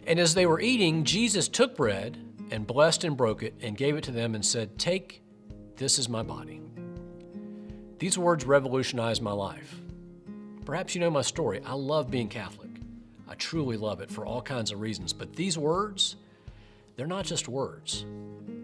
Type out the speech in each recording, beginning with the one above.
And as they were eating, Jesus took bread and blessed and broke it and gave it to them and said, "Take, this is my body." These words revolutionized my life. Perhaps you know my story. I love being Catholic. I truly love it for all kinds of reasons. But these words, they're not just words.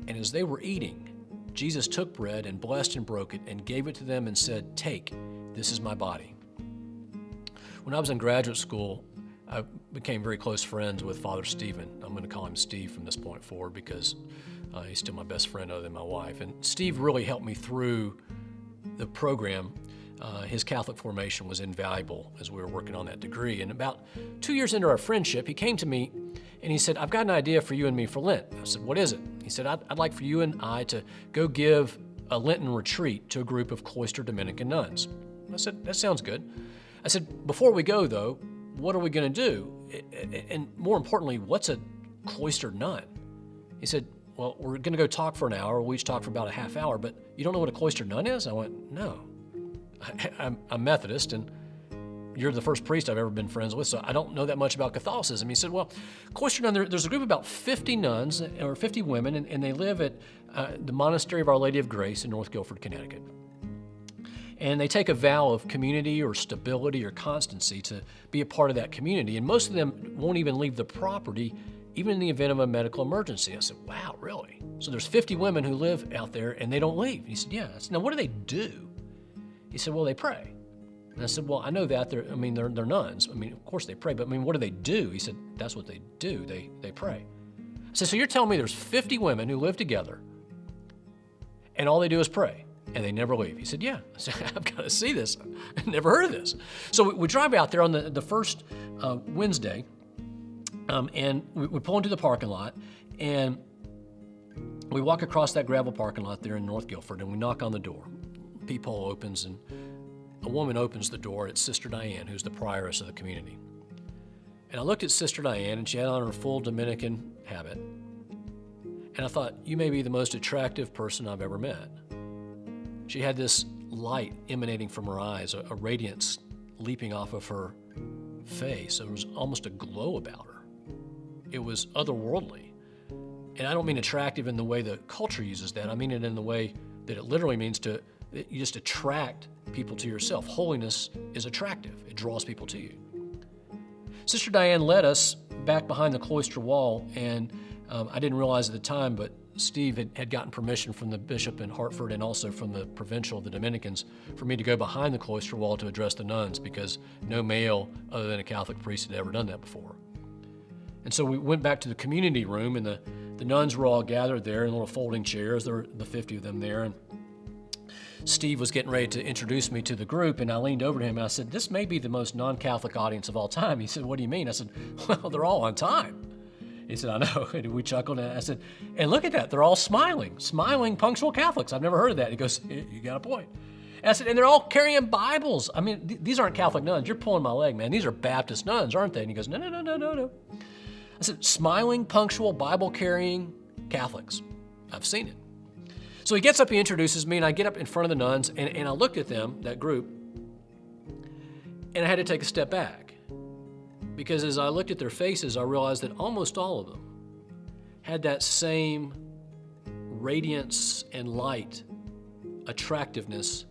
And as they were eating, Jesus took bread and blessed and broke it and gave it to them and said, "Take, this is my body." When I was in graduate school, I became very close friends with Father Stephen. I'm going to call him Steve from this point forward because he's still my best friend other than my wife. And Steve really helped me through the program. His Catholic formation was invaluable as we were working on that degree. And about 2 years into our friendship, he came to me and he said, "I've got an idea for you and me for Lent." I said, "What is it?" He said, I'd like for you and I to go give a Lenten retreat to a group of cloister Dominican nuns." I said, "That sounds good." I said, "Before we go, though, what are we going to do? And more importantly, what's a cloistered nun?" He said, "Well, we're going to go talk for an hour. We'll each talk for about a half hour, but you don't know what a cloistered nun is?" I went, "No. I'm Methodist, and you're the first priest I've ever been friends with, so I don't know that much about Catholicism." He said, "Well, cloistered nun, there's a group of about 50 nuns, or 50 women, and they live at the Monastery of Our Lady of Grace in North Guilford, Connecticut. And they take a vow of community or stability or constancy to be a part of that community. And most of them won't even leave the property, even in the event of a medical emergency." I said, "Wow, really?" So there's 50 women who live out there and they don't leave. And he said, "Yeah." I said, "Now what do they do?" He said, "Well, they pray." And I said, "Well, I know that. They're nuns. I mean, of course they pray, but I mean, what do they do?" He said, "That's what they do. They pray." I said, "So you're telling me there's 50 women who live together and all they do is pray? And they never leave?" He said, "Yeah." I said, "I've got to see this. I've never heard of this." So we drive out there on the first Wednesday, and we pull into the parking lot, and we walk across that gravel parking lot there in North Guilford, and we knock on the door. Peephole opens, and a woman opens the door. It's Sister Diane, who's the prioress of the community. And I looked at Sister Diane, and she had on her full Dominican habit. And I thought, you may be the most attractive person I've ever met. She had this light emanating from her eyes, a radiance leaping off of her face. There was almost a glow about her. It was otherworldly. And I don't mean attractive in the way the culture uses that. I mean it in the way that it literally means you just attract people to yourself. Holiness is attractive. It draws people to you. Sister Diane led us back behind the cloister wall, and I didn't realize at the time, but Steve had gotten permission from the bishop in Hartford and also from the provincial of the Dominicans for me to go behind the cloister wall to address the nuns, because no male other than a Catholic priest had ever done that before. And so we went back to the community room, and the nuns were all gathered there in little folding chairs. There were the 50 of them there, and Steve was getting ready to introduce me to the group, and I leaned over to him and I said, "This may be the most non-Catholic audience of all time." He said, "What do you mean?" I said, "Well, they're all on time." He said, "I know." And we chuckled, and I said, "And look at that, they're all smiling, punctual Catholics. I've never heard of that." He goes, "You got a point." And I said, "And they're all carrying Bibles. I mean, these aren't Catholic nuns. You're pulling my leg, man. These are Baptist nuns, aren't they?" And he goes, No. I said, "Smiling, punctual, Bible-carrying Catholics. I've seen it." So he gets up, he introduces me, and I get up in front of the nuns, and I looked at them, that group, and I had to take a step back. Because as I looked at their faces, I realized that almost all of them had that same radiance and light, attractiveness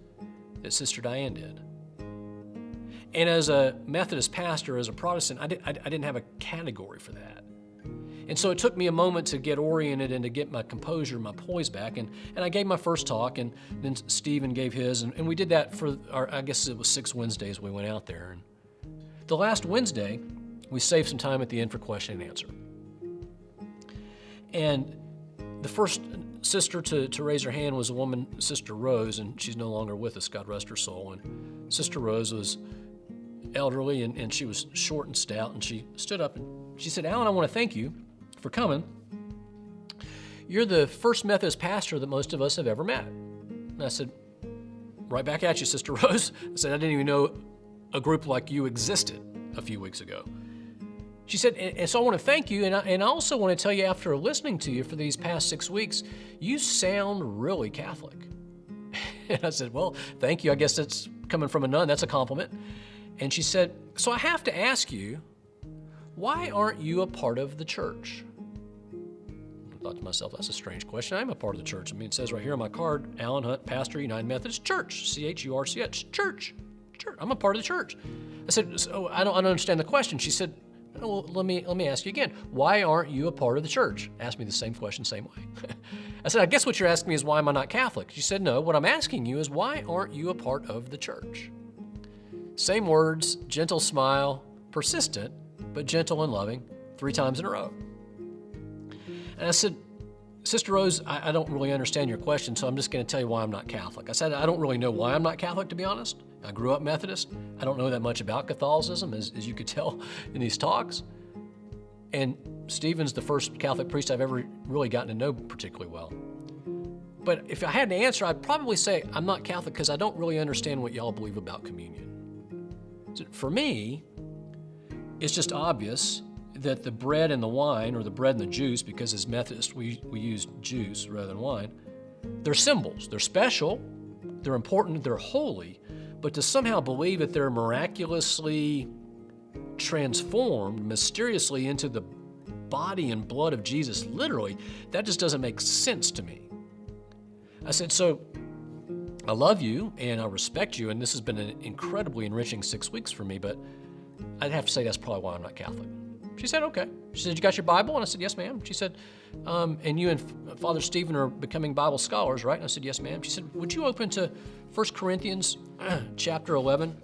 that Sister Diane did. And as a Methodist pastor, as a Protestant, I didn't have a category for that. And so it took me a moment to get oriented and to get my composure, my poise back. And I gave my first talk, and then Stephen gave his. And we did that for I guess it was 6 Wednesdays we went out there. And the last Wednesday, we saved some time at the end for question and answer. And the first sister to raise her hand was a woman, Sister Rose, and she's no longer with us, God rest her soul. And Sister Rose was elderly, and she was short and stout, and she stood up and she said, "Alan, I want to thank you for coming. You're the first Methodist pastor that most of us have ever met." And I said, "Right back at you, Sister Rose." I said, "I didn't even know a group like you existed a few weeks ago." She said, and so I want to thank you, and I also want to tell you, after listening to you for these past 6 weeks, you sound really Catholic. And I said, "Well, thank you. I guess that's coming from a nun. That's a compliment." And she said, "So I have to ask you, why aren't you a part of the church? I thought to myself, that's a strange question. I'm a part of the church. I mean, it says right here on my card, Alan Hunt, pastor, United Methodist Church, CHURCH, church. I'm a part of the church. I said, so I don't understand the question. She said, well, let me ask you again. Why aren't you a part of the church? Asked me the same question, same way. I said, I guess what you're asking me is why am I not Catholic? She said, no, what I'm asking you is why aren't you a part of the church? Same words, gentle smile, persistent, but gentle and loving, 3 times in a row. And I said, Sister Rose, I don't really understand your question, so I'm just going to tell you why I'm not Catholic. I said, I don't really know why I'm not Catholic, to be honest. I grew up Methodist. I don't know that much about Catholicism, as you could tell in these talks. And Stephen's the first Catholic priest I've ever really gotten to know particularly well. But if I had to answer, I'd probably say I'm not Catholic because I don't really understand what y'all believe about communion. So for me, it's just obvious that the bread and the wine, or the bread and the juice, because as Methodists we use juice rather than wine, they're symbols. They're special, they're important, they're holy, but to somehow believe that they're miraculously transformed mysteriously into the body and blood of Jesus, literally, that just doesn't make sense to me. I said, so I love you and I respect you, and this has been an incredibly enriching 6 weeks for me, but I'd have to say that's probably why I'm not Catholic. She said, okay. She said, you got your Bible? And I said, yes, ma'am. She said, and you and Father Stephen are becoming Bible scholars, right? And I said, yes, ma'am. She said, would you open to 1 Corinthians chapter 11,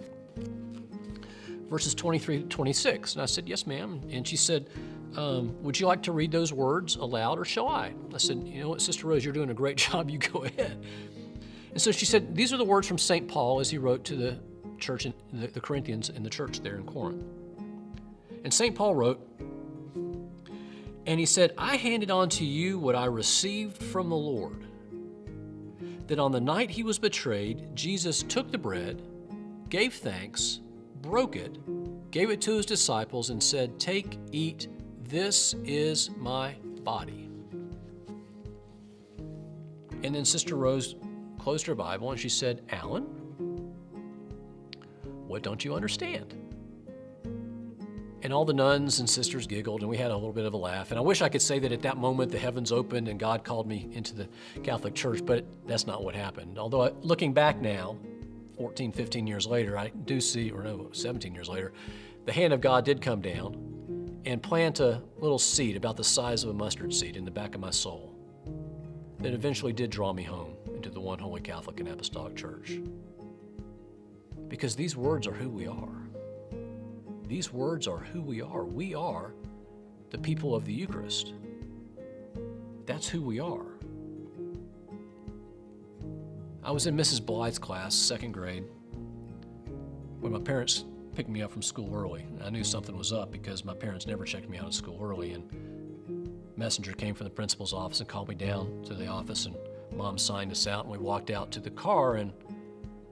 verses 23 to 26? And I said, yes, ma'am. And she said, would you like to read those words aloud, or shall I? I said, you know what, Sister Rose, you're doing a great job. You go ahead. And so she said, these are the words from St. Paul as he wrote to the church, in the Corinthians in the church there in Corinth. And St. Paul wrote, and he said, I handed on to you what I received from the Lord, that on the night he was betrayed, Jesus took the bread, gave thanks, broke it, gave it to his disciples, and said, take, eat, this is my body. And then Sister Rose closed her Bible and she said, Alan, what don't you understand? And all the nuns and sisters giggled, and we had a little bit of a laugh. And I wish I could say that at that moment the heavens opened and God called me into the Catholic Church, but that's not what happened. Although looking back now, 14, 15 years later, I do see, or no, 17 years later, the hand of God did come down and plant a little seed about the size of a mustard seed in the back of my soul that eventually did draw me home into the one holy Catholic and Apostolic Church. Because these words are who we are. These words are who we are. We are the people of the Eucharist. That's who we are. I was in Mrs. Blythe's class, 2nd grade, when my parents picked me up from school early. I knew something was up because my parents never checked me out of school early, and a messenger came from the principal's office and called me down to the office, and Mom signed us out, and we walked out to the car, and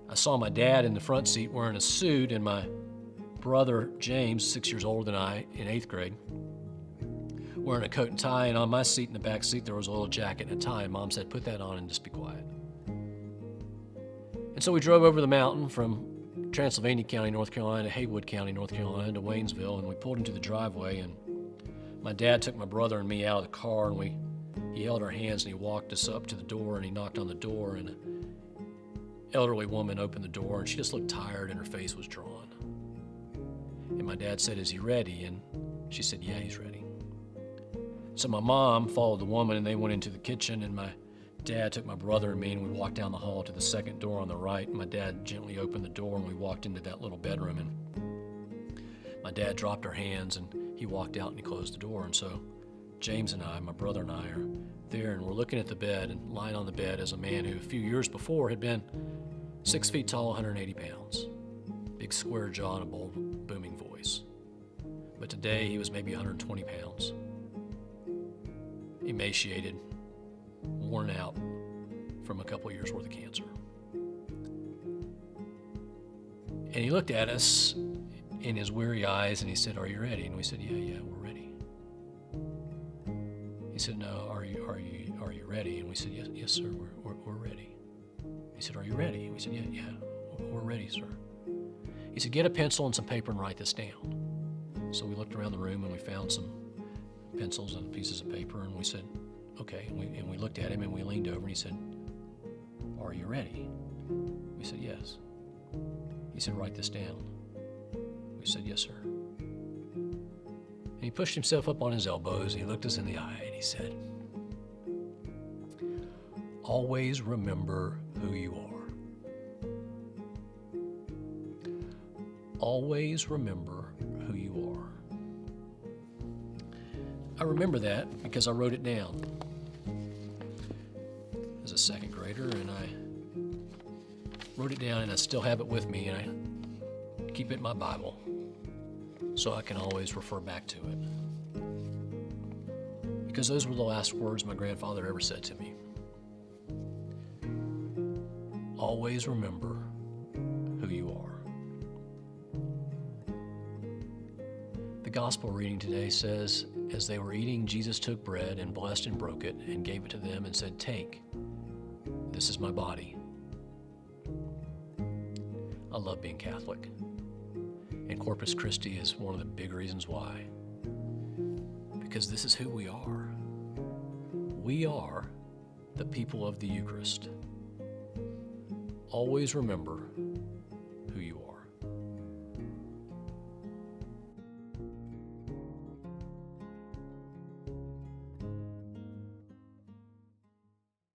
I saw my dad in the front seat wearing a suit, and my brother James, 6 years older than I, in 8th grade, wearing a coat and tie, and on my seat in the back seat there was a little jacket and a tie, and Mom said, put that on and just be quiet. And so we drove over the mountain from Transylvania County, North Carolina, to Haywood County, North Carolina, to Waynesville, and we pulled into the driveway, and my dad took my brother and me out of the car, and he held our hands and he walked us up to the door, and he knocked on the door, and an elderly woman opened the door, and she just looked tired and her face was drawn. And my dad said, is he ready? And she said, yeah, he's ready. So my mom followed the woman, and they went into the kitchen, and my dad took my brother and me, and we walked down the hall to the second door on the right. My dad gently opened the door, and we walked into that little bedroom, and my dad dropped our hands, and he walked out and he closed the door. And so James and I, my brother and I, are there, and we're looking at the bed, and lying on the bed is a man who a few years before had been 6 feet tall, 180 pounds, big square jaw and a bold, booming voice. But today he was maybe 120 pounds, emaciated, worn out from a couple years worth of cancer. And he looked at us in his weary eyes and he said, are you ready? And we said, yeah, we're ready. He said, no, are you ready? And we said, yes, sir, we're ready. He said, are you ready? And we said, yeah, we're ready, sir. He said, get a pencil and some paper and write this down. So we looked around the room and we found some pencils and pieces of paper, and we said, okay. And we looked at him and we leaned over and he said, are you ready? We said, yes. He said, write this down. We said, yes, sir. And he pushed himself up on his elbows and he looked us in the eye and he said, always remember who you are. Always remember who you are. I remember that because I wrote it down as a second grader, and I wrote it down and I still have it with me, and I keep it in my Bible so I can always refer back to it. Because those were the last words my grandfather ever said to me. Always remember who you are. The gospel reading today says, as they were eating, Jesus took bread and blessed and broke it and gave it to them and said, take, this is my body. I love being Catholic, and Corpus Christi is one of the big reasons why. Because this is who we are. We are the people of the Eucharist. Always remember